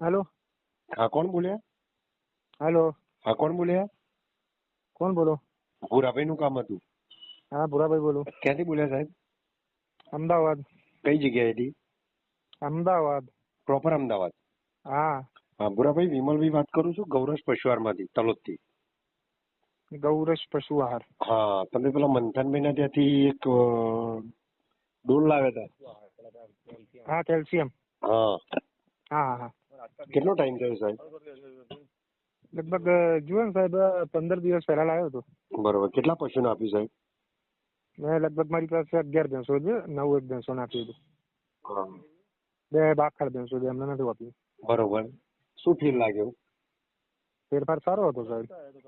Hello. हाँ कौन बोले? हेलो। हाँ कोણ બોલ્યા? કોણ બોલો? ભૂરાભાઈ નું કામ હતું. હા ભૂરાભાઈ બોલું. ક્યાંથી બોલ્યા સાહેબ? અમદાવાદ. કઈ જગ્યાએથી? અમદાવાદ. પ્રોપર અમદાવાદ? હા. હા ભૂરાભાઈ વિમલભાઈ વાત કરું છું ગૌરવ પશુઆહારમાંથી તલોદથી. ગૌરશ પશુ આહાર. હા તમે પેલા મંથનભાઈ ના ત્યાંથી એક ડોલ લાવ્યા હતા. હા કેલ્શિયમ. હા હા હા. કેટલો ટાઈમ થયો સાહેબ? લગભગ જુઓ ને સાહેબ 15 દિવસ પહેલા લાવ્યો હતો. બરોબર. કેટલા પશુને આપ્યું સાહેબ? મેં લગભગ મારી પાસે 11 ભેંસો છે, 9 એક ભેંસો આપ્યું હતું. હા 2 બાખડ ભેંસો છે, એમને નથી આપ્યું. બરોબર. શું ફીલ લાગ્યો? ફેરફાર સારો હતો સાહેબ.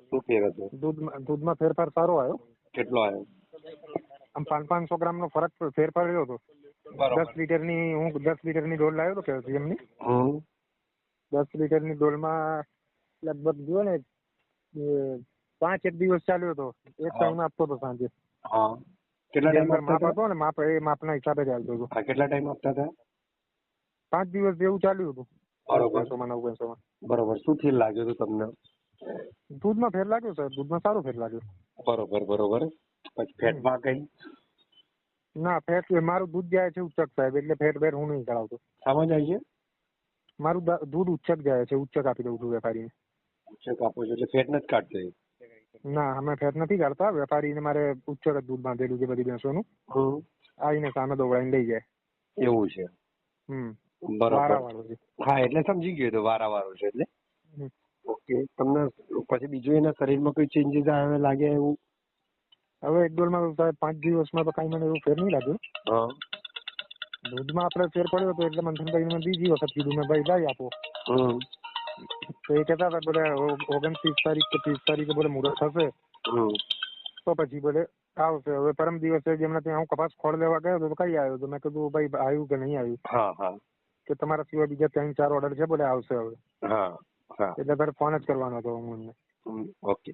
શું ફેર હતો? દૂધમાં ફેરફાર સારો આવ્યો. કેટલો આવ્યો? આમ 500 ગ્રામનો ફરક ફેરફાર રહ્યો હતો. 10 લીટરની હું 10 લીટરની ડોલ લાવ્યો હતો કેલ્શિયમની. 10 લીટરની ડોલમાં લગભગ જુઓ ને 5 એક દિવસ ચાલ્યો હતો. એક ટાઈમ આપતો હતો સાંજે. હા કેટલા ટાઈમ માપ હતો ને માપ એ માપના હિસાબે ચાલતો હતો. કેટલા ટાઈમ આપતા હતા? 5 દિવસ જેવું ચાલ્યું હતું. બરોબર. 9 ભેંસોમાં. બરોબર. શું ફીલ લાગ્યું હતું તમને? દૂધમાં ફેર લાગ્યો સાહેબ. દૂધમાં સારો ફેર લાગ્યો. બરોબર બરોબર. પછી ફેટમાં કઈ? ના ફેટ મારું દૂધ જાય છે ઉચ્ચક સાહેબ, એટલે ફેટ બેટ હું નહીં કરાવતો. શામાં જાય છે? મારું દૂધ ઉચ્ચક જાય છે. ઉચ્ચક આપી દઉં છું વેપારીને. ઉચ્ચક આપો છો એટલે ફેટ નથી કાઢતો? ના અમે ફેટ નથી કાઢતા. વેપારીને મારે ઉચ્ચક જ દૂધ બાંધેલું છે બધી ભેંસોનું. આવીને સામે દોવડાઈને લઈ જાય. એવું છે? બરોબર. વારાવાળો છે. હા એટલે સમજી ગયો તો વારાવાળો છે એટલે. ઓકે. તમને પછી બીજું એના શરીરમાં કોઈ ચેન્જીસ આવે લાગે એવું? હવે એક ડોલમાં સાહેબ 5 દિવસમાં તો કઈ મને એવું ફેર નહીં લાગ્યો. હા દૂધમાં આપણે ફેર પડ્યો હતો એટલે મંથનભાઈ મેં બીજી વખત કીધું મેં ભાઈ લાવી આપો. તો એ કહેતા હતા બોલે 29 તારીખ કે 30 તારીખે બોલે મુહૂર્ત થશે તો પછી બોલે આવશે. હવે પરમ દિવસે જેમના ત્યાં હું કપાસ ખોળ લેવા ગયો તો કઈ આવ્યો તો મેં કીધું ભાઈ આવ્યું કે નહીં આવ્યું. હા હા. કે તમારા સિવાય બીજા 3-4 ઓર્ડર છે બોલે આવશે હવે. હા હા. એટલે તારે ફોન જ કરવાનો હતો હું એમને. ઓકે.